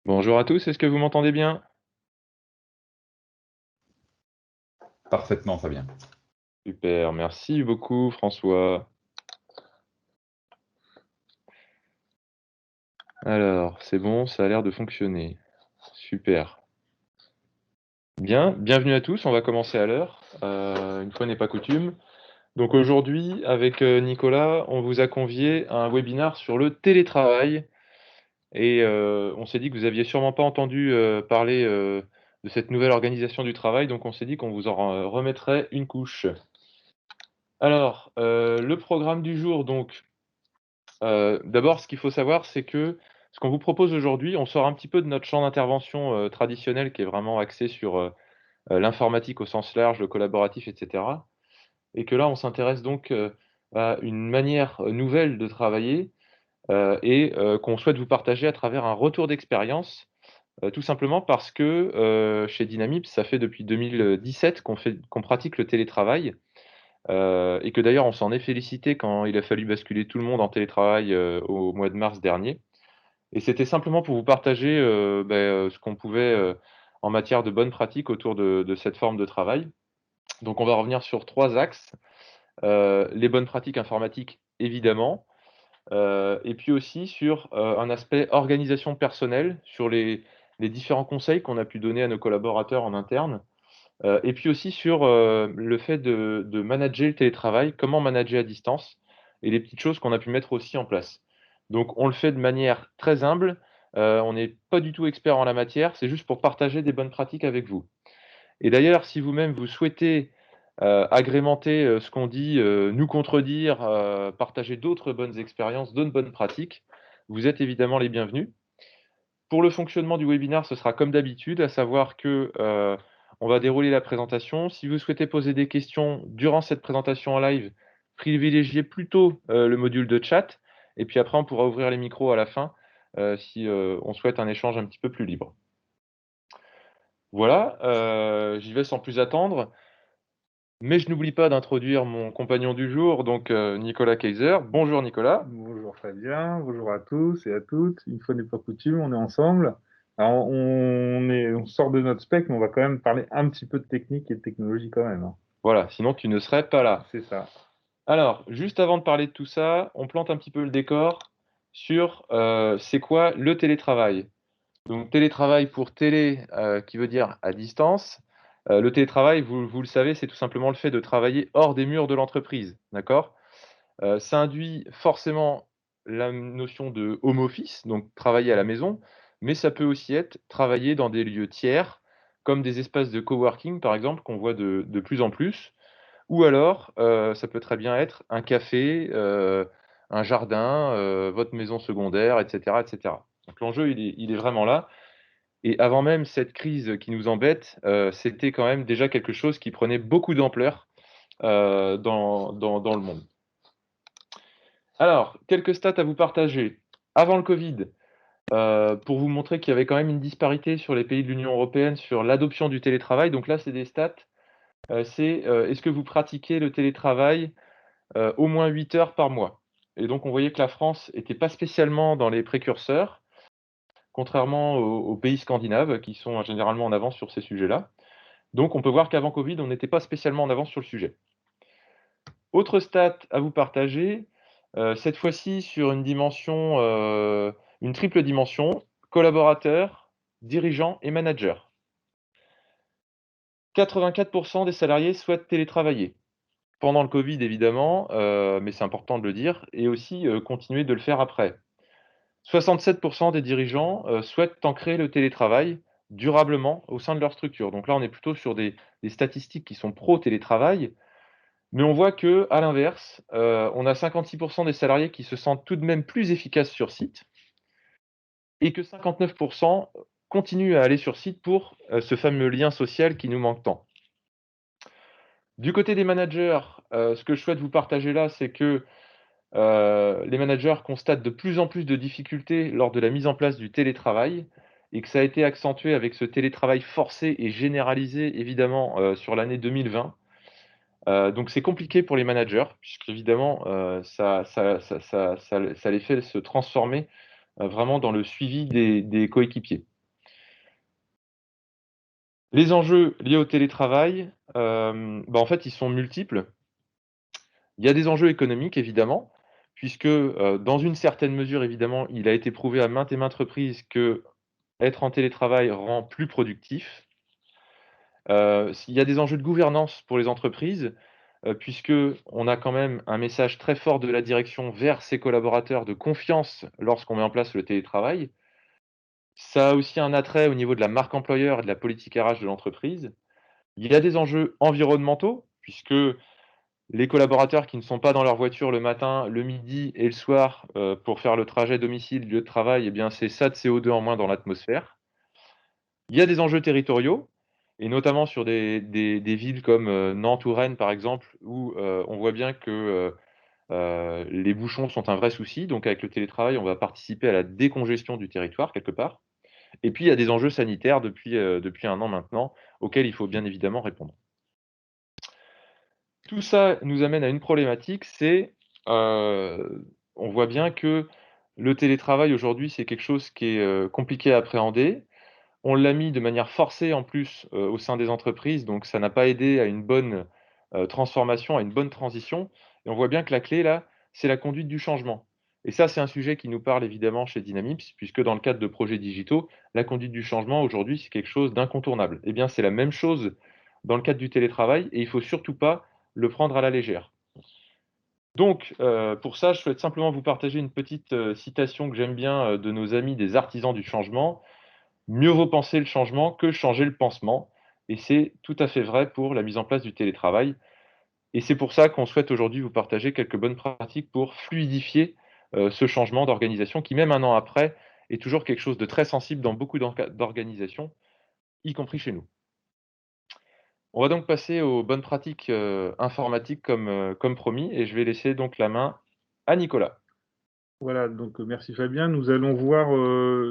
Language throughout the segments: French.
Bonjour à tous, est-ce que vous m'entendez bien? Parfaitement, Fabien. Super, merci beaucoup François. Alors, c'est bon, ça a l'air de fonctionner. Super. Bien, bienvenue à tous, on va commencer à l'heure, une fois n'est pas coutume. Donc aujourd'hui, avec Nicolas, on vous a convié à un webinar sur le télétravail et on s'est dit que vous aviez sûrement pas entendu parler de cette nouvelle organisation du travail, donc on s'est dit qu'on vous en remettrait une couche. Alors, le programme du jour, donc, d'abord, ce qu'il faut savoir, c'est que ce qu'on vous propose aujourd'hui, on sort un petit peu de notre champ d'intervention, traditionnel qui est vraiment axé sur, l'informatique au sens large, le collaboratif et cetera. Et que là, on s'intéresse donc, à une manière, nouvelle de travailler, qu'on souhaite vous partager à travers un retour d'expérience, tout simplement parce que, chez Dynamips, ça fait depuis 2017 qu'on pratique le télétravail, et que d'ailleurs on s'en est félicité quand il a fallu basculer tout le monde en télétravail, au mois de mars dernier. Et c'était simplement pour vous partager, ce qu'on pouvait, en matière de bonnes pratiques autour de cette forme de travail. Donc on va revenir sur 3 axes, les bonnes pratiques informatiques évidemment, et puis aussi sur, un aspect organisation personnelle, sur les différents conseils qu'on a pu donner à nos collaborateurs en interne, et puis aussi sur, le fait de manager le télétravail, comment manager à distance et les petites choses qu'on a pu mettre aussi en place. Donc on le fait de manière très humble, on n'est pas du tout expert en la matière, c'est juste pour partager des bonnes pratiques avec vous. Et d'ailleurs, si vous-même vous souhaitez, agrémenter, ce qu'on dit, nous contredire, partager d'autres bonnes expériences, d'autres bonnes pratiques, vous êtes évidemment les bienvenus. Pour le fonctionnement du webinaire, ce sera comme d'habitude, à savoir que, on va dérouler la présentation. Si vous souhaitez poser des questions durant cette présentation en live, privilégiez plutôt, le module de chat et puis après on pourra ouvrir les micros à la fin, si, on souhaite un échange un petit peu plus libre. Voilà, j'y vais sans plus attendre, mais je n'oublie pas d'introduire mon compagnon du jour, donc, Nicolas Kayser. Bonjour Nicolas. Bonjour Fabien, bonjour à tous et à toutes. Une fois n'est pas coutume, on est ensemble. Alors on sort de notre spec, mais on va quand même parler un petit peu de technique et de technologie quand même, hein. Voilà, sinon tu ne serais pas là. C'est ça. Alors, juste avant de parler de tout ça, on plante un petit peu le décor sur, c'est quoi le télétravail? Donc télétravail pour télé, qui veut dire à distance. Le télétravail, vous le savez, c'est tout simplement le fait de travailler hors des murs de l'entreprise, d'accord? Ça induit forcément la notion de home office, donc travailler à la maison, mais ça peut aussi être travailler dans des lieux tiers, comme des espaces de coworking par exemple, qu'on voit de plus en plus. Ou alors, ça peut très bien être un café, un jardin, votre maison secondaire et cetera et cetera. Donc l'enjeu, il est vraiment là et avant même cette crise qui nous embête, c'était quand même déjà quelque chose qui prenait beaucoup d'ampleur, dans le monde. Alors, quelques stats à vous partager. Avant le covid, pour vous montrer qu'il y avait quand même une disparité sur les pays de l'Union européenne sur l'adoption du télétravail, donc là, c'est des stats, est-ce que vous pratiquez le télétravail au moins 8 heures par mois. Et donc on voyait que la France était pas spécialement dans les précurseurs, contrairement aux pays scandinaves qui sont généralement en avance sur ces sujets-là. Donc on peut voir qu'avant Covid, on n'était pas spécialement en avance sur le sujet. Autre stat à vous partager, cette fois-ci sur une dimension, une triple dimension, collaborateurs, dirigeants et managers. 84 des salariés souhaitent télétravailler. Pendant le Covid évidemment, mais c'est important de le dire et aussi, continuer de le faire après. 67 des dirigeants, souhaitent ancrer le télétravail durablement au sein de leur structure. Donc là, on est plutôt sur des statistiques qui sont pro télétravail, mais on voit qu'à l'inverse, on a 56 des salariés qui se sentent tout de même plus efficaces sur site et que 59 continuent à aller sur site pour, ce fameux lien social qui nous manque tant. Du côté des managers, ce que je souhaite vous partager là, c'est que, les managers constatent de plus en plus de difficultés lors de la mise en place du télétravail et que ça a été accentué avec ce télétravail forcé et généralisé évidemment, sur l'année 2020. Donc c'est compliqué pour les managers puisqu'évidemment, ça les fait se transformer, vraiment dans le suivi des coéquipiers. Les enjeux liés au télétravail, en fait, ils sont multiples. Il y a des enjeux économiques, évidemment, puisque, dans une certaine mesure, évidemment, il a été prouvé à maintes et maintes reprises que être en télétravail rend plus productif. Il y a des enjeux de gouvernance pour les entreprises, puisqu'on a quand même un message très fort de la direction vers ses collaborateurs de confiance lorsqu'on met en place le télétravail. Ça a aussi un attrait au niveau de la marque employeur et de la politique RH de l'entreprise. Il y a des enjeux environnementaux, puisque les collaborateurs qui ne sont pas dans leur voiture le matin, le midi et le soir, pour faire le trajet domicile-lieu de travail, eh bien, c'est ça de CO2 en moins dans l'atmosphère. Il y a des enjeux territoriaux et notamment sur des villes comme, Nantes ou Rennes, par exemple, où, on voit bien que, les bouchons sont un vrai souci. Donc avec le télétravail, on va participer à la décongestion du territoire quelque part. Et puis il y a des enjeux sanitaires depuis 1 an maintenant, auxquels il faut bien évidemment répondre. Tout ça nous amène à une problématique, c'est, on voit bien que le télétravail aujourd'hui, c'est quelque chose qui est, compliqué à appréhender. On l'a mis de manière forcée en plus, au sein des entreprises, donc ça n'a pas aidé à une bonne, transformation, à une bonne transition et on voit bien que la clé là, c'est la conduite du changement et ça, c'est un sujet qui nous parle évidemment chez Dynamips puisque dans le cadre de projets digitaux, la conduite du changement aujourd'hui, c'est quelque chose d'incontournable. Eh bien, c'est la même chose dans le cadre du télétravail et il faut surtout pas le prendre à la légère. Donc, pour ça, je souhaite simplement vous partager une petite, citation que j'aime bien, de nos amis des artisans du changement. Mieux vaut penser le changement que changer le pansement et c'est tout à fait vrai pour la mise en place du télétravail et c'est pour ça qu'on souhaite aujourd'hui vous partager quelques bonnes pratiques pour fluidifier, ce changement d'organisation qui, même 1 an après, est toujours quelque chose de très sensible dans beaucoup d'organisations, y compris chez nous. On va donc passer aux bonnes pratiques, informatiques comme promis et je vais laisser donc la main à Nicolas. Voilà, donc merci Fabien. Nous allons voir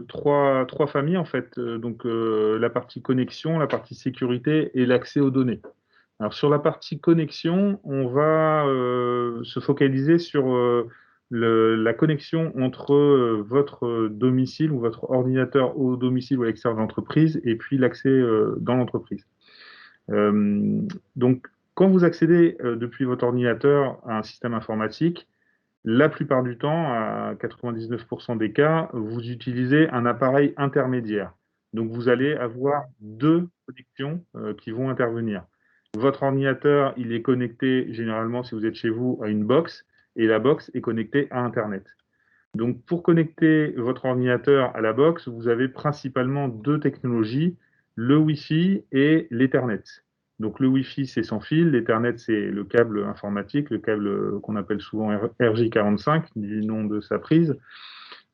trois familles en fait. La partie connexion, la partie sécurité et l'accès aux données. Alors sur la partie connexion, on va se focaliser sur la connexion entre votre domicile ou votre ordinateur au domicile ou à l'extérieur de l'entreprise et puis l'accès dans l'entreprise. Euh, donc quand vous accédez depuis votre ordinateur à un système informatique, la plupart du temps, à 99% des cas, vous utilisez un appareil intermédiaire. Donc, vous allez avoir deux connexions qui vont intervenir. Votre ordinateur, il est connecté généralement, si vous êtes chez vous, à une box, et la box est connectée à Internet. Donc, pour connecter votre ordinateur à la box, vous avez principalement deux technologies, le Wi-Fi et l'Ethernet. Donc, le Wi-Fi, c'est sans fil, l'Ethernet, c'est le câble informatique, le câble qu'on appelle souvent RJ45, du nom de sa prise.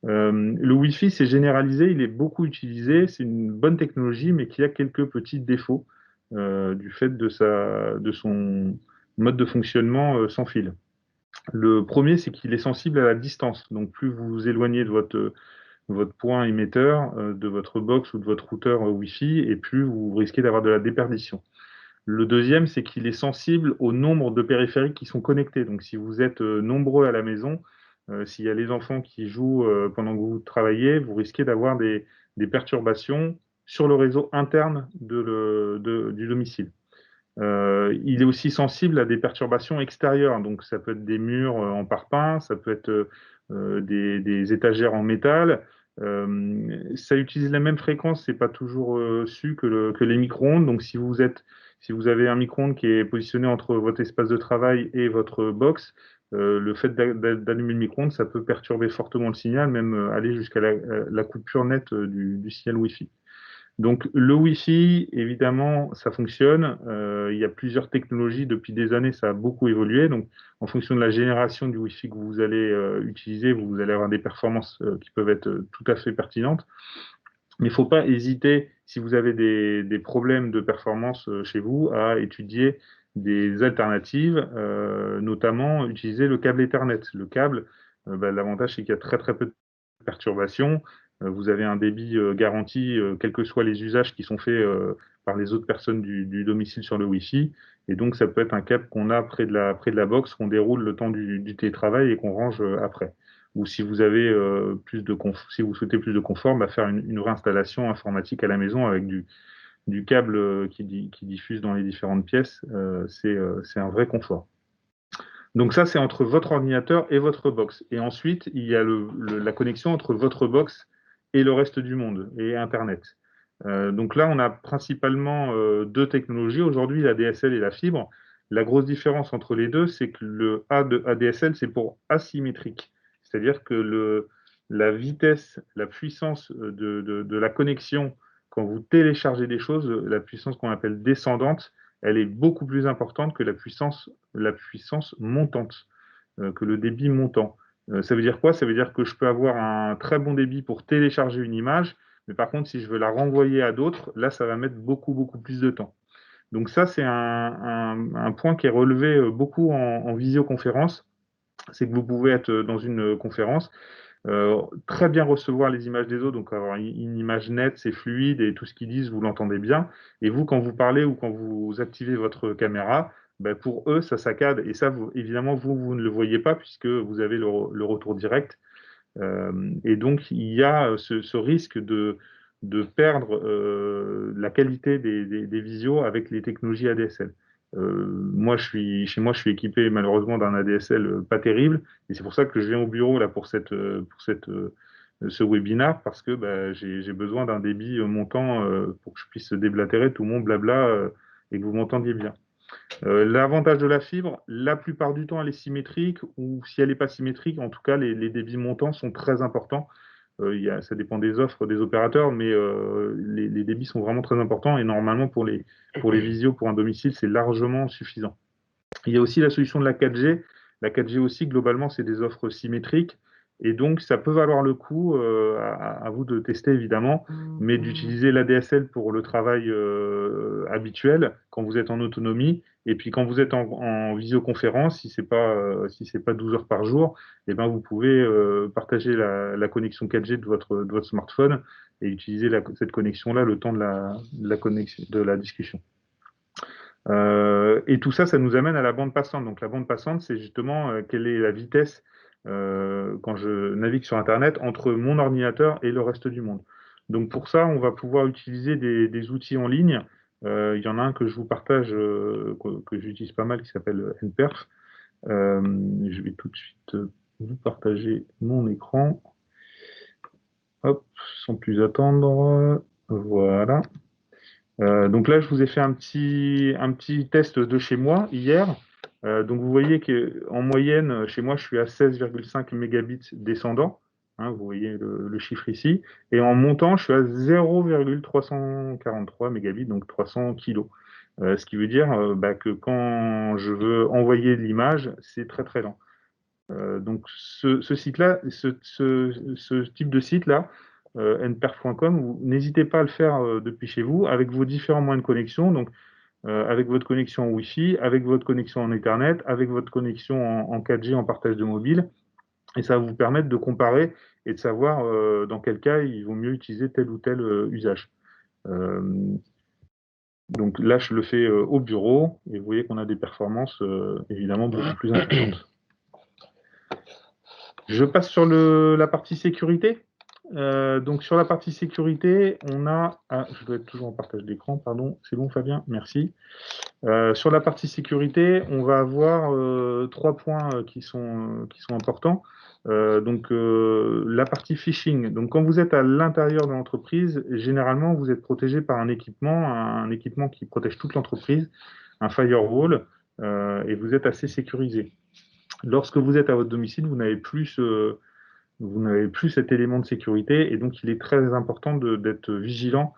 Le Wi-Fi, c'est généralisé, il est beaucoup utilisé, c'est une bonne technologie, mais qui a quelques petits défauts du fait de son mode de fonctionnement sans fil. Le premier, c'est qu'il est sensible à la distance. Donc, plus vous vous éloignez de votre point émetteur, de votre box ou de votre routeur Wi-Fi, et plus vous risquez d'avoir de la déperdition. Le deuxième, c'est qu'il est sensible au nombre de périphériques qui sont connectés. Donc, si vous êtes nombreux à la maison, s'il y a les enfants qui jouent pendant que vous travaillez, vous risquez d'avoir des perturbations sur le réseau interne du domicile. Il est aussi sensible à des perturbations extérieures, donc ça peut être des murs en parpaing, ça peut être des étagères en métal. Ça utilise la même fréquence, c'est pas toujours su que les micro-ondes. Donc si vous avez un micro-ondes qui est positionné entre votre espace de travail et votre box, le fait d'allumer le micro-ondes, ça peut perturber fortement le signal, même aller jusqu'à la coupure nette du signal Wi-Fi. Donc le Wi-Fi, évidemment, ça fonctionne. Il y a plusieurs technologies depuis des années, ça a beaucoup évolué. Donc en fonction de la génération du Wi-Fi que vous allez utiliser, vous allez avoir des performances qui peuvent être tout à fait pertinentes. Mais il ne faut pas hésiter, si vous avez des problèmes de performance chez vous, à étudier des alternatives, notamment utiliser le câble Ethernet. Le câble, l'avantage c'est qu'il y a très très peu de perturbations. Vous avez un débit garanti, quels que soient les usages qui sont faits par les autres personnes du domicile sur le Wi-Fi. Et donc, ça peut être un câble qu'on a près de la box, qu'on déroule le temps du télétravail et qu'on range après. Ou si vous avez si vous souhaitez plus de confort, faire une réinstallation informatique à la maison avec du câble qui diffuse dans les différentes pièces, c'est un vrai confort. Donc ça, c'est entre votre ordinateur et votre box. Et ensuite, il y a la connexion entre votre box et le reste du monde, et Internet. Donc là, on a principalement deux technologies aujourd'hui, la DSL et la fibre. La grosse différence entre les deux, c'est que le A de ADSL, c'est pour asymétrique. C'est-à-dire que la vitesse, la puissance de la connexion, quand vous téléchargez des choses, la puissance qu'on appelle descendante, elle est beaucoup plus importante que la puissance montante, que le débit montant. Ça veut dire quoi? Ça veut dire que je peux avoir un très bon débit pour télécharger une image, mais par contre, si je veux la renvoyer à d'autres, là, ça va mettre beaucoup, beaucoup plus de temps. Donc ça, c'est un point qui est relevé beaucoup en visioconférence, c'est que vous pouvez être dans une conférence, très bien recevoir les images des autres, donc avoir une image nette, c'est fluide et tout ce qu'ils disent, vous l'entendez bien. Et vous, quand vous parlez ou quand vous activez votre caméra, ben pour eux, ça saccade. Et ça, évidemment, vous ne le voyez pas puisque vous avez le retour direct. Et donc, il y a ce risque de perdre la qualité des visios avec les technologies ADSL. Chez moi, je suis équipé malheureusement d'un ADSL pas terrible, et c'est pour ça que je viens au bureau là pour ce webinaire, parce que bah, j'ai besoin d'un débit montant pour que je puisse déblatérer tout mon blabla et que vous m'entendiez bien. L'avantage de la fibre, la plupart du temps, elle est symétrique, ou si elle n'est pas symétrique, en tout cas, les débits montants sont très importants. Ça dépend des offres des opérateurs, mais les débits sont vraiment très importants, et normalement, pour les visios, pour un domicile, c'est largement suffisant. Il y a aussi la solution de la 4G. La 4G aussi, globalement, c'est des offres symétriques. Et donc, ça peut valoir le coup, à vous de tester évidemment, mais d'utiliser l'ADSL pour le travail habituel quand vous êtes en autonomie. Et puis, quand vous êtes en visioconférence, si c'est pas 12 heures par jour, eh ben, vous pouvez partager la connexion 4G de votre smartphone et utiliser cette connexion-là le temps de la discussion. Et tout ça, ça nous amène à la bande passante. Donc la bande passante, c'est justement quelle est la vitesse quand je navigue sur Internet entre mon ordinateur et le reste du monde. Donc pour ça, on va pouvoir utiliser des outils en ligne. Il y en a un que je vous partage, que j'utilise pas mal, qui s'appelle NPerf. Je vais tout de suite vous partager mon écran. Hop, sans plus attendre. Voilà. Donc là, je vous ai fait un petit test de chez moi hier. Donc vous voyez qu'en moyenne, chez moi, je suis à 16,5 mégabits descendant. Hein, vous voyez le chiffre ici. Et en montant, je suis à 0,343 mégabits, donc 300 kilos. Ce qui veut dire que quand je veux envoyer de l'image, c'est très très lent. Donc ce site-là, ce type de site-là, nperf.com, n'hésitez pas à le faire depuis chez vous avec vos différents moyens de connexion, donc avec votre connexion Wi-Fi, avec votre connexion en Ethernet, avec votre connexion en 4G en partage de mobile, et ça va vous permettre de comparer et de savoir dans quel cas il vaut mieux utiliser tel ou tel usage. Donc là, je le fais au bureau, et vous voyez qu'on a des performances évidemment beaucoup plus importantes. Je passe sur la partie sécurité. Donc sur la partie sécurité, on a... Ah, je dois être toujours en partage d'écran, pardon. C'est bon, Fabien? Merci. Sur la partie sécurité, on va avoir 3 points qui sont importants. La partie phishing. Donc quand vous êtes à l'intérieur de l'entreprise, généralement, vous êtes protégé par un équipement qui protège toute l'entreprise, un firewall, et vous êtes assez sécurisé. Lorsque vous êtes à votre domicile, vous n'avez plus cet élément de sécurité, et donc il est très important d'être vigilant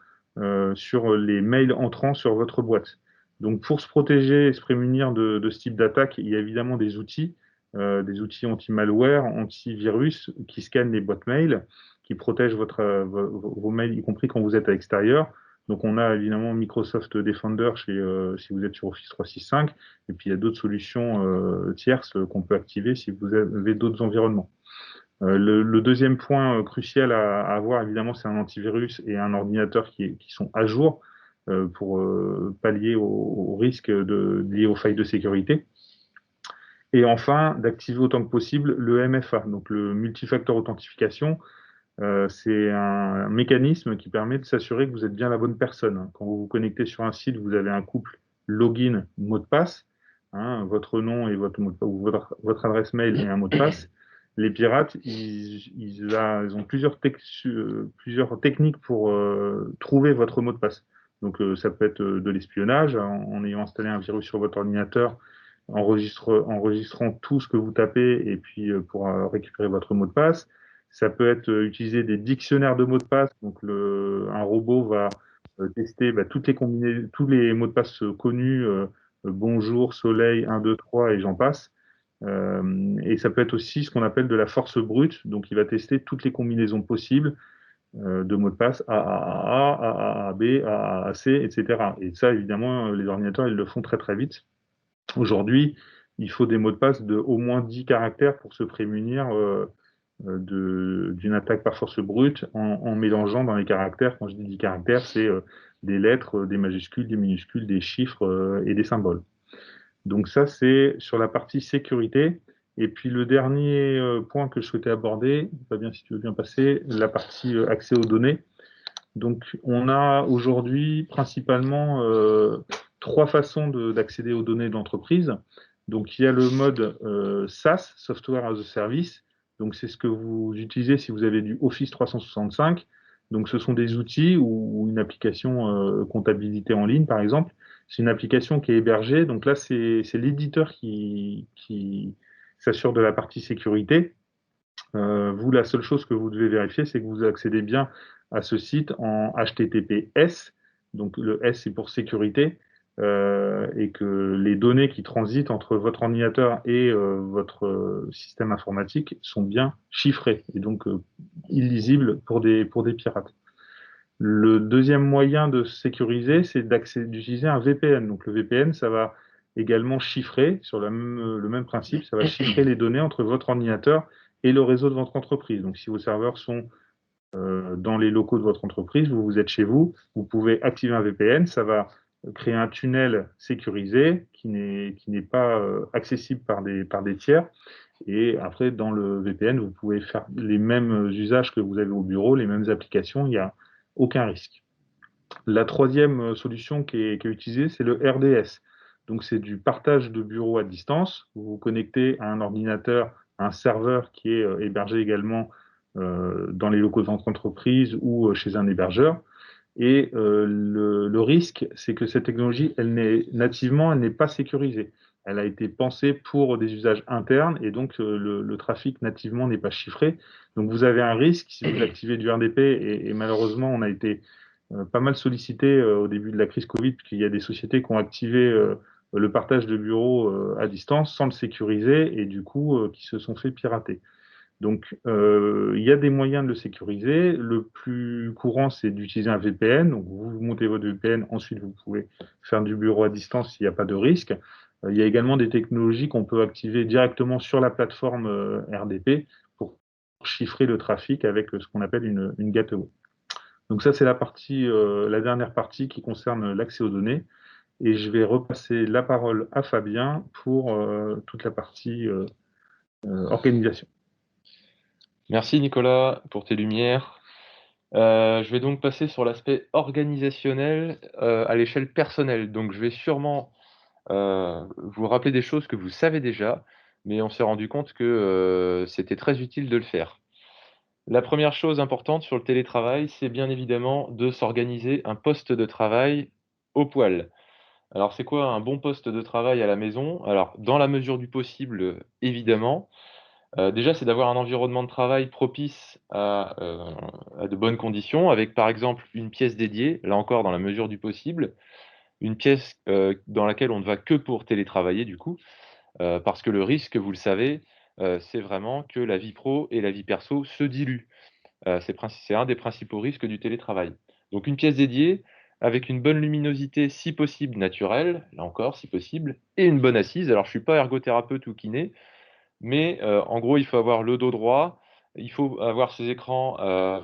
sur les mails entrant sur votre boîte. Donc pour se protéger et se prémunir de ce type d'attaque, il y a évidemment des outils anti-malware, anti-virus qui scannent les boîtes mail, qui protègent vos mails, y compris quand vous êtes à l'extérieur. Donc on a évidemment Microsoft Defender si vous êtes sur Office 365, et puis il y a d'autres solutions tierces qu'on peut activer si vous avez d'autres environnements. Le deuxième point crucial à avoir, évidemment, c'est un antivirus et un ordinateur qui sont à jour pour pallier aux risques liés aux failles de sécurité. Et enfin, d'activer autant que possible le MFA, donc le Multifactor Authentification. C'est un mécanisme qui permet de s'assurer que vous êtes bien la bonne personne, hein. Quand vous vous connectez sur un site, vous avez un couple login, mot de passe, hein, votre nom et ou votre adresse mail et un mot de passe. Les pirates, ils ont plusieurs techniques pour trouver votre mot de passe. Donc, ça peut être de l'espionnage, en ayant installé un virus sur votre ordinateur, enregistrant tout ce que vous tapez et puis pour récupérer votre mot de passe. Ça peut être utiliser des dictionnaires de mots de passe. Donc, un robot va tester tous les mots de passe connus, bonjour, soleil, 1, 2, 3 et j'en passe. Et ça peut être aussi ce qu'on appelle de la force brute. Donc, il va tester toutes les combinaisons possibles de mots de passe A, B, C, etc. Et ça, évidemment, les ordinateurs, ils le font très, très vite. Aujourd'hui, il faut des mots de passe de au moins 10 caractères pour se prémunir d'une attaque par force brute en mélangeant dans les caractères. Quand je dis 10 caractères, c'est des lettres, des majuscules, des minuscules, des chiffres et des symboles. Donc ça, c'est sur la partie sécurité. Et puis le dernier point que je souhaitais aborder, Fabien, si tu veux bien passer, la partie accès aux données. Donc on a aujourd'hui principalement trois façons d'accéder aux données de l'entreprise. Donc il y a le mode SaaS, Software as a Service. Donc c'est ce que vous utilisez si vous avez du Office 365. Donc ce sont des outils ou une application comptabilité en ligne, par exemple. C'est une application qui est hébergée. Donc là, c'est l'éditeur qui s'assure de la partie sécurité. Vous, la seule chose que vous devez vérifier, c'est que vous accédez bien à ce site en HTTPS. Donc le S, c'est pour sécurité. Et que les données qui transitent entre votre ordinateur et votre système informatique sont bien chiffrées et donc illisibles pour des pirates. Le deuxième moyen de sécuriser, c'est d'utiliser un VPN. Donc le VPN, ça va également chiffrer, sur le même principe, ça va chiffrer les données entre votre ordinateur et le réseau de votre entreprise. Donc si vos serveurs sont dans les locaux de votre entreprise, vous êtes chez vous, vous pouvez activer un VPN, ça va créer un tunnel sécurisé qui n'est pas accessible par des tiers. Et après, dans le VPN, vous pouvez faire les mêmes usages que vous avez au bureau, les mêmes applications, il n'y a aucun risque. La troisième solution qui est utilisée, c'est le RDS. Donc, c'est du partage de bureaux à distance. Vous vous connectez à un ordinateur, à un serveur qui est hébergé également dans les locaux de votre entreprise ou chez un hébergeur. Et le risque, c'est que cette technologie, elle n'est pas sécurisée. Elle a été pensée pour des usages internes et donc le trafic nativement n'est pas chiffré. Donc vous avez un risque si vous activez du RDP et malheureusement on a été pas mal sollicité au début de la crise Covid, puisqu'il y a des sociétés qui ont activé le partage de bureaux à distance sans le sécuriser et du coup qui se sont fait pirater. Donc, il y a des moyens de le sécuriser. Le plus courant, c'est d'utiliser un VPN. Donc, vous montez votre VPN, ensuite vous pouvez faire du bureau à distance s'il n'y a pas de risque. Il y a également des technologies qu'on peut activer directement sur la plateforme RDP pour chiffrer le trafic avec ce qu'on appelle une gateway. Donc ça, c'est la dernière partie qui concerne l'accès aux données. Et je vais repasser la parole à Fabien pour toute la partie organisation. Merci Nicolas pour tes lumières. Je vais donc passer sur l'aspect organisationnel à l'échelle personnelle. Donc je vais sûrement vous rappeler des choses que vous savez déjà, mais on s'est rendu compte que c'était très utile de le faire. La première chose importante sur le télétravail, c'est bien évidemment de s'organiser un poste de travail au poil. Alors c'est quoi un bon poste de travail à la maison? Alors dans la mesure du possible, évidemment. Déjà, c'est d'avoir un environnement de travail propice à de bonnes conditions, avec par exemple une pièce dédiée, là encore dans la mesure du possible, une pièce dans laquelle on ne va que pour télétravailler du coup, parce que le risque, vous le savez, c'est vraiment que la vie pro et la vie perso se diluent. C'est un des principaux risques du télétravail. Donc une pièce dédiée avec une bonne luminosité, si possible naturelle, là encore si possible, et une bonne assise. Alors je ne suis pas ergothérapeute ou kiné, mais en gros, il faut avoir le dos droit, il faut avoir ces écrans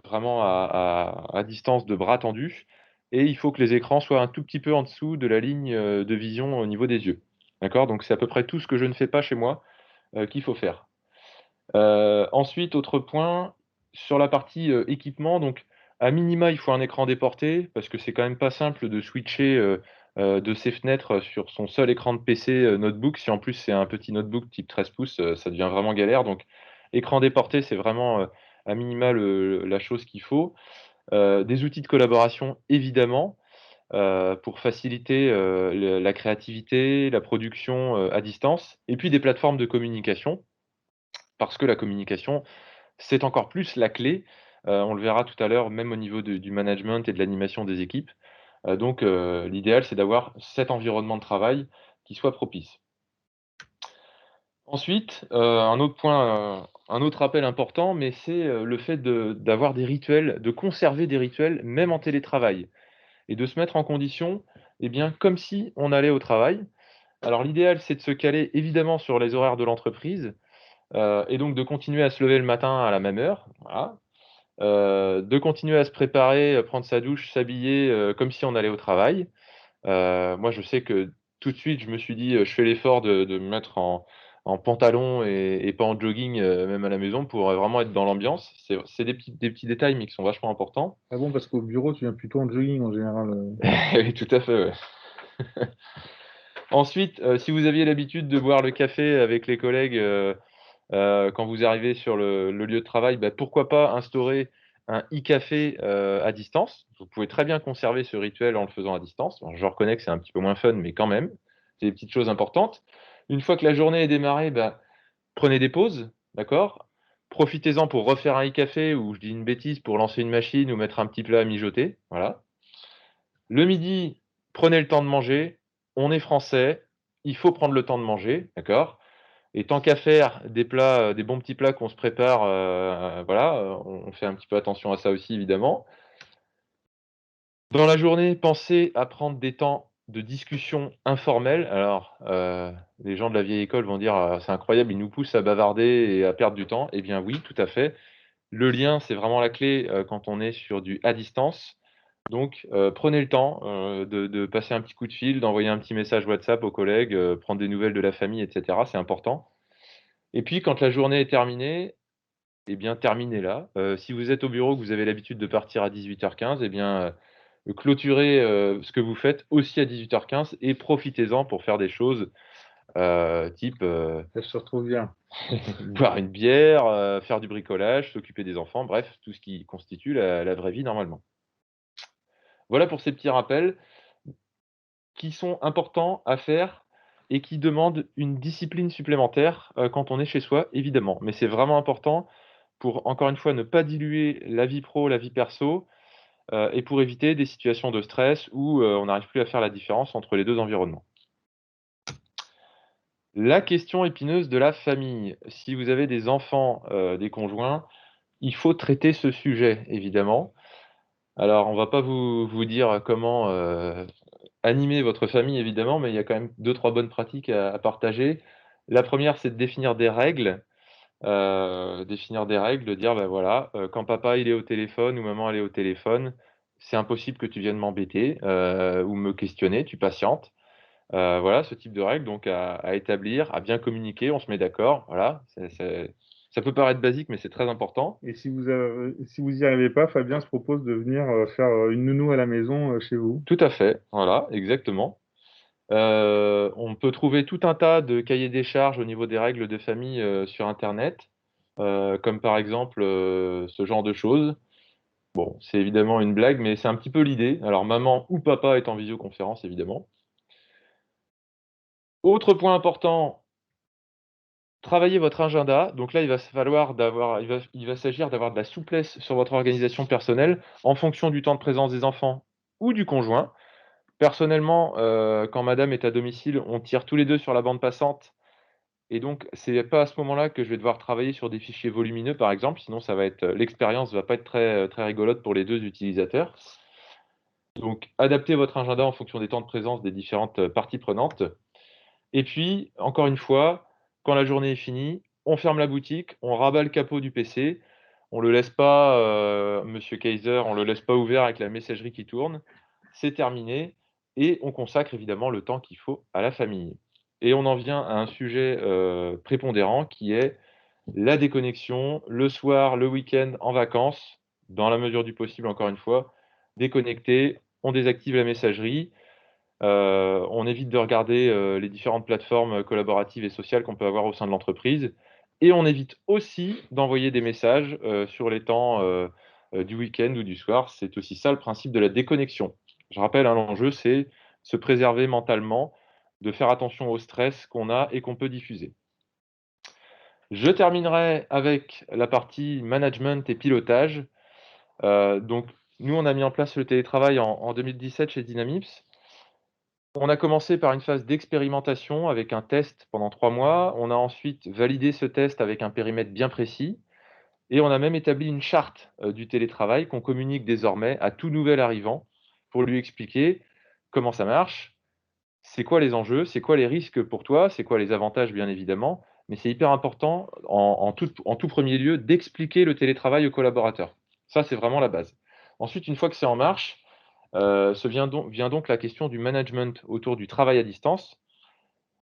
vraiment à distance de bras tendus, et il faut que les écrans soient un tout petit peu en dessous de la ligne de vision au niveau des yeux. D'accord? Donc c'est à peu près tout ce que je ne fais pas chez moi qu'il faut faire. Ensuite, autre point, sur la partie équipement, donc à minima, il faut un écran déporté parce que c'est quand même pas simple de switcher de ses fenêtres sur son seul écran de PC notebook. Si en plus c'est un petit notebook type 13 pouces, ça devient vraiment galère. Donc, écran déporté, c'est vraiment à minima la chose qu'il faut. Des outils de collaboration, évidemment, pour faciliter la créativité, la production à distance, et puis des plateformes de communication, parce que la communication, c'est encore plus la clé. On le verra tout à l'heure, même au niveau du management et de l'animation des équipes. Donc, l'idéal, c'est d'avoir cet environnement de travail qui soit propice. Ensuite, un autre point, un autre rappel important, mais c'est le fait d'avoir des rituels, de conserver des rituels, même en télétravail, et de se mettre en condition, eh bien, comme si on allait au travail. Alors, l'idéal, c'est de se caler évidemment sur les horaires de l'entreprise, et donc de continuer à se lever le matin à la même heure. Voilà. De continuer à se préparer, prendre sa douche, s'habiller comme si on allait au travail. Moi, je sais que tout de suite, je me suis dit, je fais l'effort de me mettre en pantalon et pas en jogging, même à la maison, pour vraiment être dans l'ambiance. C'est des petits détails, mais qui sont vachement importants. Ah bon, parce qu'au bureau, tu viens plutôt en jogging en général. Oui, tout à fait, ouais. Ensuite, si vous aviez l'habitude de boire le café avec les collègues quand vous arrivez sur le lieu de travail, bah, pourquoi pas instaurer un e-café à distance. Vous pouvez très bien conserver ce rituel en le faisant à distance. Alors, je reconnais que c'est un petit peu moins fun, mais quand même, c'est des petites choses importantes. Une fois que la journée est démarrée, bah, prenez des pauses, d'accord? Profitez-en pour refaire un e-café ou je dis une bêtise, pour lancer une machine ou mettre un petit plat à mijoter. Voilà. Le midi, prenez le temps de manger. On est français, il faut prendre le temps de manger, d'accord? Et tant qu'à faire des plats, des bons petits plats qu'on se prépare, voilà, on fait un petit peu attention à ça aussi évidemment. Dans la journée, pensez à prendre des temps de discussion informels. Alors, les gens de la vieille école vont dire: «C'est incroyable, ils nous poussent à bavarder et à perdre du temps». Eh bien oui, tout à fait. Le lien, c'est vraiment la clé, quand on est sur du à distance. Donc, prenez le temps, de passer un petit coup de fil, d'envoyer un petit message WhatsApp aux collègues, prendre des nouvelles de la famille et cetera, c'est important. Et puis quand la journée est terminée, eh bien terminez-la. Si vous êtes au bureau, que vous avez l'habitude de partir à 18h15, eh bien, clôturez, ce que vous faites aussi à 18h15 et profitez-en pour faire des choses, type, Ça se retrouve bien. boire une bière, faire du bricolage, s'occuper des enfants, bref, tout ce qui constitue la vraie vie normalement. Voilà pour ces petits rappels qui sont importants à faire et qui demandent une discipline supplémentaire, quand on est chez soi, évidemment. Mais c'est vraiment important pour, encore une fois, ne pas diluer la vie pro, la vie perso, et pour éviter des situations de stress où, on n'arrive plus à faire la différence entre les 2 environnements. La question épineuse de la famille. Si vous avez des enfants, des conjoints, il faut traiter ce sujet, évidemment. Alors, on va pas vous dire comment, animer votre famille évidemment, mais il y a quand même deux trois bonnes pratiques à partager. La première, c'est de définir des règles, de dire: «Bah, voilà, quand papa il est au téléphone ou maman elle est au téléphone, c'est impossible que tu viennes m'embêter, ou me questionner, tu patientes». Voilà, ce type de règles donc à établir, à bien communiquer, on se met d'accord, voilà, ça peut paraître basique, mais c'est très important. Et si vous y arrivez pas, Fabien se propose de venir faire une nounou à la maison chez vous. Tout à fait, voilà, exactement. On peut trouver tout un tas de cahiers des charges au niveau des règles de famille, sur internet, comme par exemple, ce genre de choses. Bon, c'est évidemment une blague, mais c'est un petit peu l'idée. Alors maman ou papa est en visioconférence évidemment. Autre point important, travaillez votre agenda. Donc là, il va s'agir d'avoir de la souplesse sur votre organisation personnelle en fonction du temps de présence des enfants ou du conjoint. Personnellement, quand madame est à domicile, on tire tous les 2 sur la bande passante. Et donc, c'est pas à ce moment-là que je vais devoir travailler sur des fichiers volumineux, par exemple, sinon ça va être, l'expérience va pas être très, très rigolote pour les 2 utilisateurs. Donc, adaptez votre agenda en fonction des temps de présence des différentes, parties prenantes. Et puis, encore une fois, quand la journée est finie, on ferme la boutique, on rabat le capot du PC, on le laisse pas, monsieur Kaiser, on le laisse pas ouvert avec la messagerie qui tourne. C'est terminé et on consacre évidemment le temps qu'il faut à la famille. Et on en vient à un sujet, prépondérant qui est la déconnexion, le soir, le week-end, en vacances, dans la mesure du possible, encore une fois, déconnecter, on désactive la messagerie, on évite de regarder les différentes plateformes collaboratives et sociales qu'on peut avoir au sein de l'entreprise, et on évite aussi d'envoyer des messages sur les temps du week-end ou du soir. C'est aussi ça le principe de la déconnexion. Je rappelle, hein, l'enjeu, c'est se préserver mentalement, de faire attention au stress qu'on a et qu'on peut diffuser. Je terminerai avec la partie management et pilotage. Donc, nous, on a mis en place le télétravail en 2017 chez Dynamips. On a commencé par une phase d'expérimentation avec un test pendant 3 mois. On a ensuite validé ce test avec un périmètre bien précis et on a même établi une charte du télétravail qu'on communique désormais à tout nouvel arrivant pour lui expliquer comment ça marche, c'est quoi les enjeux, c'est quoi les risques pour toi, c'est quoi les avantages bien évidemment, mais c'est hyper important en tout premier lieu d'expliquer le télétravail aux collaborateurs. Ça, c'est vraiment la base. Ensuite, une fois que c'est en marche, vient donc la question du management autour du travail à distance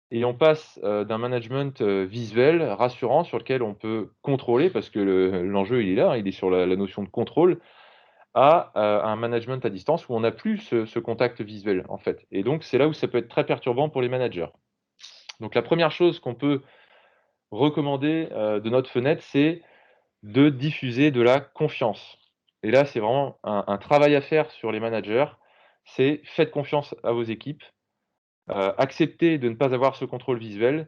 et on passe d'un management visuel, rassurant, sur lequel on peut contrôler, parce que l'enjeu, il est là, il est sur la notion de contrôle, à un management à distance où on n'a plus ce contact visuel, en fait. Et donc, c'est là où ça peut être très perturbant pour les managers. Donc, la première chose qu'on peut recommander de notre fenêtre, c'est de diffuser de la confiance. Et là, c'est vraiment un travail à faire sur les managers. C'est faites confiance à vos équipes, acceptez de ne pas avoir ce contrôle visuel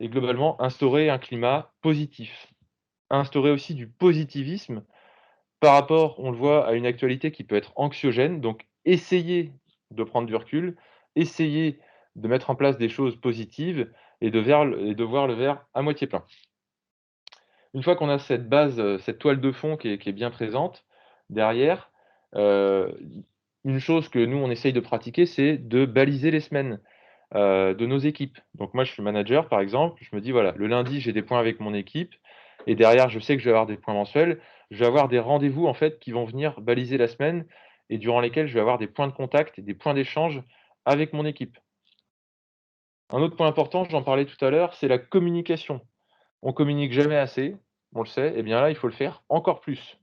et globalement, instaurer un climat positif. Instaurer aussi du positivisme par rapport, on le voit, à une actualité qui peut être anxiogène. Donc, essayez de prendre du recul, essayez de mettre en place des choses positives et de voir le verre à moitié plein. Une fois qu'on a cette base, cette toile de fond qui est bien présente, derrière, heu, une chose que nous, on essaye de pratiquer, c'est de baliser les semaines, de nos équipes. Donc moi, je suis manager, par exemple, je me dis: «Voilà, le lundi, j'ai des points avec mon équipe» et derrière, je sais que je vais avoir des points mensuels. Je vais avoir des rendez-vous, en fait, qui vont venir baliser la semaine et durant lesquels je vais avoir des points de contact et des points d'échange avec mon équipe. Un autre point important, j'en parlais tout à l'heure, c'est la communication. On communique jamais assez, on le sait, et bien là, il faut le faire encore plus.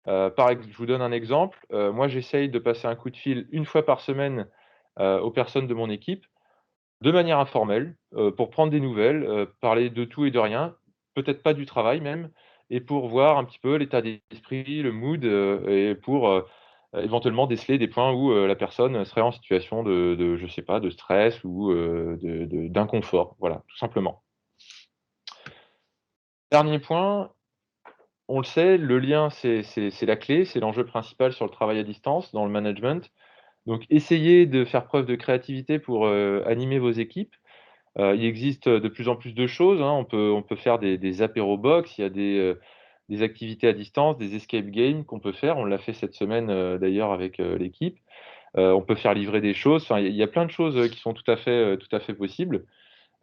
Je vous donne un exemple, moi j'essaye de passer un coup de fil une fois par semaine, aux personnes de mon équipe, de manière informelle, pour prendre des nouvelles, parler de tout et de rien, peut-être pas du travail même, et pour voir un petit peu l'état d'esprit, le mood, et pour, éventuellement déceler des points où, la personne serait en situation de je sais pas, de stress ou, d'inconfort, voilà, tout simplement. Dernier point, on le sait, le lien, c'est la clé, c'est l'enjeu principal sur le travail à distance, dans le management. Donc essayez de faire preuve de créativité pour, animer vos équipes. Il existe de plus en plus de choses, hein. On peut faire des apéros box, il y a des activités à distance, des escape games qu'on peut faire. On l'a fait cette semaine, d'ailleurs avec, l'équipe. On peut faire livrer des choses, enfin il y a plein de choses, qui sont tout à fait possibles.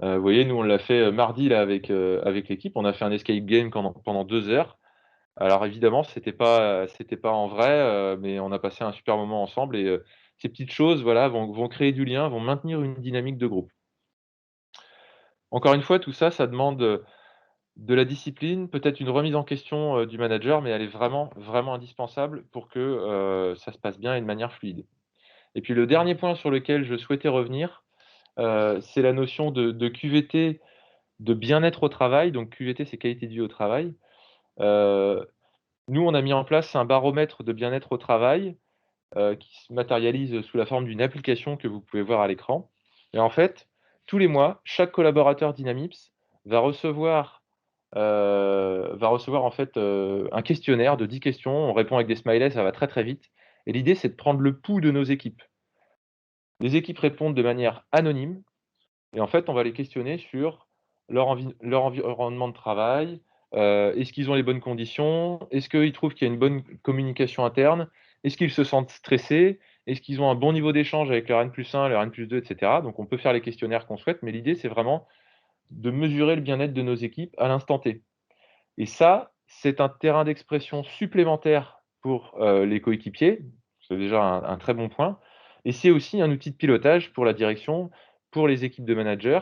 Vous voyez, nous on l'a fait, mardi là avec l'équipe. On a fait un escape game pendant 2 heures. Alors évidemment, c'était pas en vrai, mais on a passé un super moment ensemble et ces petites choses, voilà, vont créer du lien, vont maintenir une dynamique de groupe. Encore une fois, tout ça, ça demande, de la discipline, peut-être une remise en question, du manager, mais elle est vraiment, vraiment indispensable pour que, ça se passe bien et de manière fluide. Et puis le dernier point sur lequel je souhaitais revenir, c'est la notion de QVT, de bien-être au travail. Donc QVT, c'est qualité de vie au travail. Heu, Nous, on a mis en place un baromètre de bien-être au travail, qui se matérialise sous la forme d'une application que vous pouvez voir à l'écran. Et en fait, tous les mois, chaque collaborateur Dynamips va recevoir, en fait, un questionnaire de 10 questions. On répond avec des smileys, ça va très, très vite. Et l'idée, c'est de prendre le pouls de nos équipes. Les équipes répondent de manière anonyme et en fait, on va les questionner sur leur environnement de travail, est-ce qu'ils ont les bonnes conditions? Est-ce qu'ils trouvent qu'il y a une bonne communication interne? Est-ce qu'ils se sentent stressés? Est-ce qu'ils ont un bon niveau d'échange avec leur N+1, leur N+2, et cetera? Donc on peut faire les questionnaires qu'on souhaite, mais l'idée, c'est vraiment de mesurer le bien-être de nos équipes à l'instant T. Et ça, c'est un terrain d'expression supplémentaire pour, les coéquipiers. C'est déjà un très bon point et c'est aussi un outil de pilotage pour la direction, pour les équipes de managers.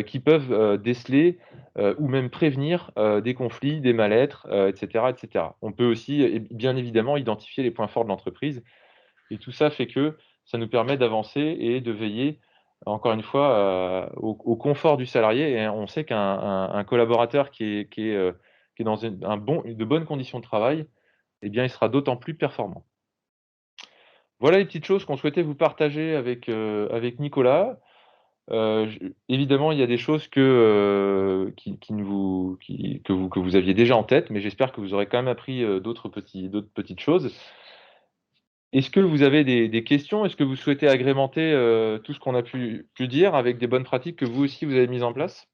qui peuvent déceler ou même prévenir des conflits, des mal-être, etc., etc. On peut aussi, bien évidemment, identifier les points forts de l'entreprise. Et tout ça fait que ça nous permet d'avancer et de veiller, encore une fois, au confort du salarié. Et on sait qu'un collaborateur qui est dans de bonnes conditions de travail, eh bien, il sera d'autant plus performant. Voilà les petites choses qu'on souhaitait vous partager avec Nicolas. Évidemment, il y a des choses que vous aviez déjà en tête, mais j'espère que vous aurez quand même appris d'autres petites choses. Est-ce que vous avez des questions? Est-ce que vous souhaitez agrémenter tout ce qu'on a pu dire avec des bonnes pratiques que vous aussi vous avez mises en place?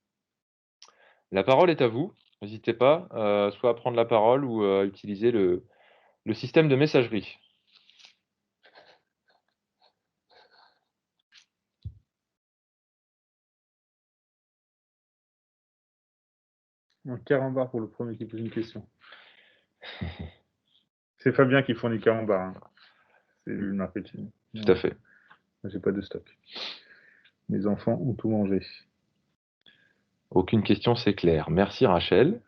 La parole est à vous. N'hésitez pas soit à prendre la parole ou à utiliser le système de messagerie. Un carambar pour le premier qui pose une question. C'est Fabien qui fournit carambar. Hein. C'est le marketing. Tout à fait. J'ai pas de stock. Mes enfants ont tout mangé. Aucune question, c'est clair. Merci Rachel.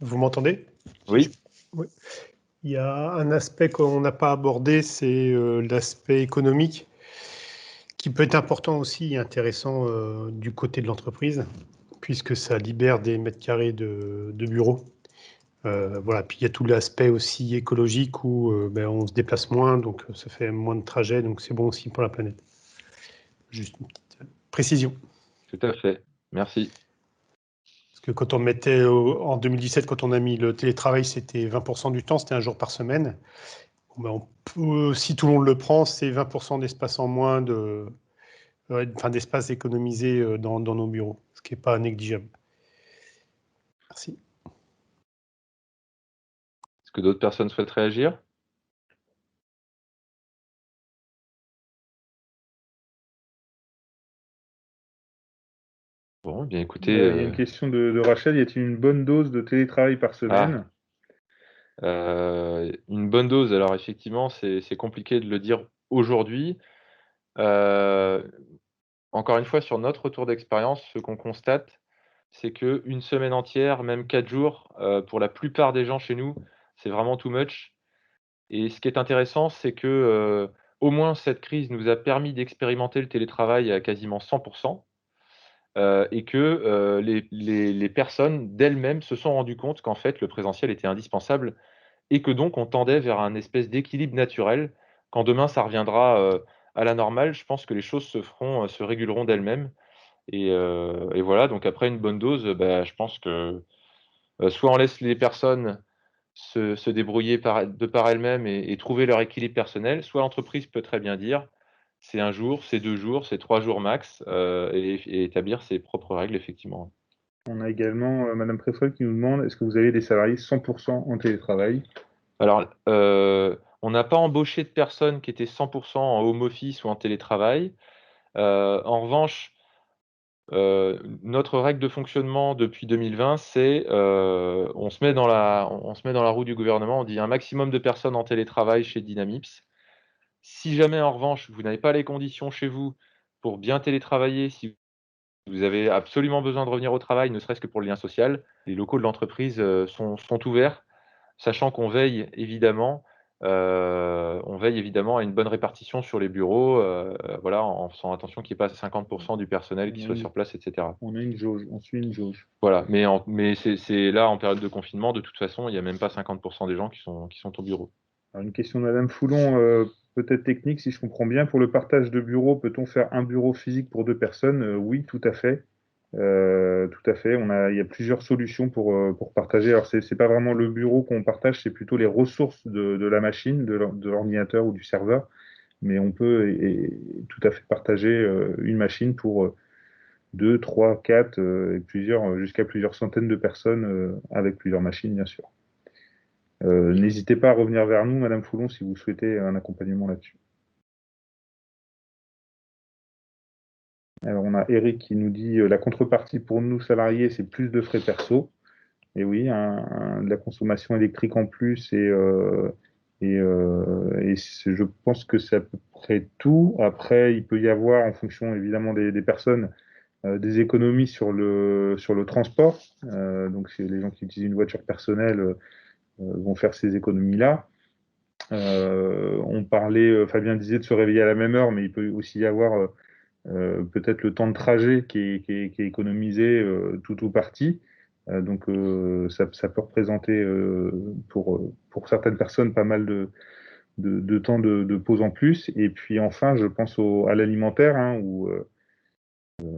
Vous m'entendez? Oui. Oui. Il y a un aspect qu'on n'a pas abordé, c'est l'aspect économique, qui peut être important aussi et intéressant du côté de l'entreprise, puisque ça libère des mètres carrés de bureaux. Voilà. Puis il y a tout l'aspect aussi écologique où on se déplace moins, donc ça fait moins de trajets, donc c'est bon aussi pour la planète. Juste une petite précision. Tout à fait. Merci. Parce que quand on mettait en 2017, quand on a mis le télétravail, c'était 20% du temps, c'était un jour par semaine. Si tout le monde le prend, c'est 20% d'espace en moins d'espace économisé dans nos bureaux, ce qui n'est pas négligeable. Merci. Est-ce que d'autres personnes souhaitent réagir? Bon, bien écoutez. Il y a une question de Rachel. Y a-t-il une bonne dose de télétravail par semaine? Une bonne dose, alors effectivement, c'est compliqué de le dire aujourd'hui. Encore une fois, sur notre retour d'expérience, ce qu'on constate, c'est qu'une semaine entière, même 4 jours, pour la plupart des gens chez nous, c'est vraiment too much. Et ce qui est intéressant, c'est que, au moins cette crise nous a permis d'expérimenter le télétravail à quasiment 100%, et que, les personnes d'elles-mêmes se sont rendues compte qu'en fait, le présentiel était indispensable et que donc on tendait vers un espèce d'équilibre naturel. Quand demain ça reviendra, à la normale, je pense que les choses se réguleront d'elles-mêmes et voilà, donc après une bonne dose, je pense que, soit on laisse les personnes se débrouiller par elles-mêmes et trouver leur équilibre personnel, soit l'entreprise peut très bien dire: «C'est 1 jour, c'est 2 jours, c'est 3 jours max», et établir ses propres règles effectivement. On a également Madame Préfolle qui nous demande: est-ce que vous avez des salariés 100% en télétravail? Alors, on n'a pas embauché de personnes qui étaient 100% en home office ou en télétravail. En revanche, notre règle de fonctionnement depuis 2020, c'est, on se met dans la roue du gouvernement, on dit un maximum de personnes en télétravail chez Dynamips. Si jamais en revanche, vous n'avez pas les conditions chez vous pour bien télétravailler, si vous avez absolument besoin de revenir au travail, ne serait-ce que pour le lien social, les locaux de l'entreprise, sont ouverts. Sachant qu'on veille évidemment, à une bonne répartition sur les bureaux, voilà, en faisant attention qu'il n'y ait pas 50% du personnel qui soit sur place, et cetera. On a une jauge, on suit une jauge. Voilà, mais c'est là, en période de confinement, de toute façon, il n'y a même pas 50% des gens qui sont au bureau. Alors, une question de Madame Foulon, peut-être technique, si je comprends bien. Pour le partage de bureaux, peut-on faire un bureau physique pour 2 personnes? Oui, tout à fait. Tout à fait. Il y a plusieurs solutions pour partager. Alors, c'est pas vraiment le bureau qu'on partage, c'est plutôt les ressources de la machine, de l'ordinateur ou du serveur. Mais on peut tout à fait partager une machine pour 2, 3, 4 jusqu'à plusieurs centaines de personnes avec plusieurs machines, bien sûr. N'hésitez pas à revenir vers nous, Madame Foulon, si vous souhaitez un accompagnement là-dessus. Alors, on a Eric qui nous dit la contrepartie pour nous salariés, c'est plus de frais perso. Et oui, de la consommation électrique en plus Je pense que c'est à peu près tout. Après, il peut y avoir, en fonction évidemment des personnes, des économies sur le transport. Donc, les gens qui utilisent une voiture personnelle vont faire ces économies-là. On parlait, Fabien disait de se réveiller à la même heure, mais il peut aussi y avoir peut-être le temps de trajet qui est économisé tout ou partie. Donc ça peut représenter pour certaines personnes pas mal de temps de pause en plus. Et puis enfin, je pense à l'alimentaire, hein, où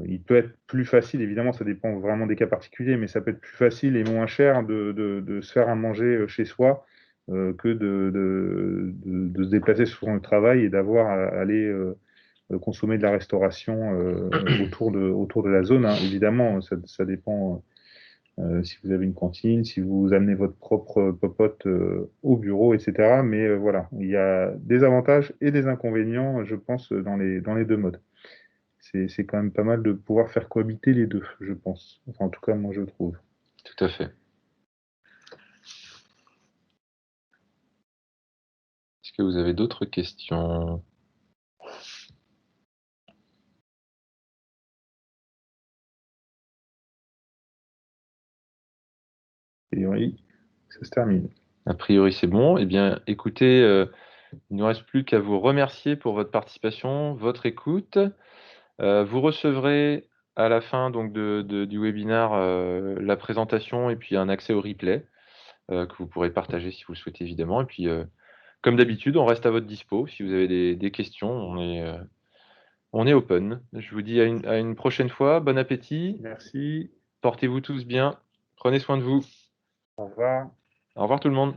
il peut être plus facile, évidemment ça dépend vraiment des cas particuliers, mais ça peut être plus facile et moins cher de se faire à manger chez soi que de se déplacer sur son travail et d'avoir à aller consommer de la restauration autour de la zone, hein. Évidemment, ça dépend si vous avez une cantine, si vous amenez votre propre popote au bureau, etc. Mais voilà, il y a des avantages et des inconvénients, je pense, dans les deux modes. C'est quand même pas mal de pouvoir faire cohabiter les deux, je pense. Enfin, en tout cas, moi, je trouve. Tout à fait. Est-ce que vous avez d'autres questions? Et oui, ça se termine. A priori, c'est bon. Eh bien, écoutez, il ne nous reste plus qu'à vous remercier pour votre participation, votre écoute. Vous recevrez à la fin donc, du webinaire la présentation et puis un accès au replay que vous pourrez partager si vous le souhaitez, évidemment. Et puis, comme d'habitude, on reste à votre dispo. Si vous avez des questions, on est open. Je vous dis à une prochaine fois. Bon appétit. Merci. Portez-vous tous bien. Prenez soin de vous. Au revoir. Au revoir tout le monde.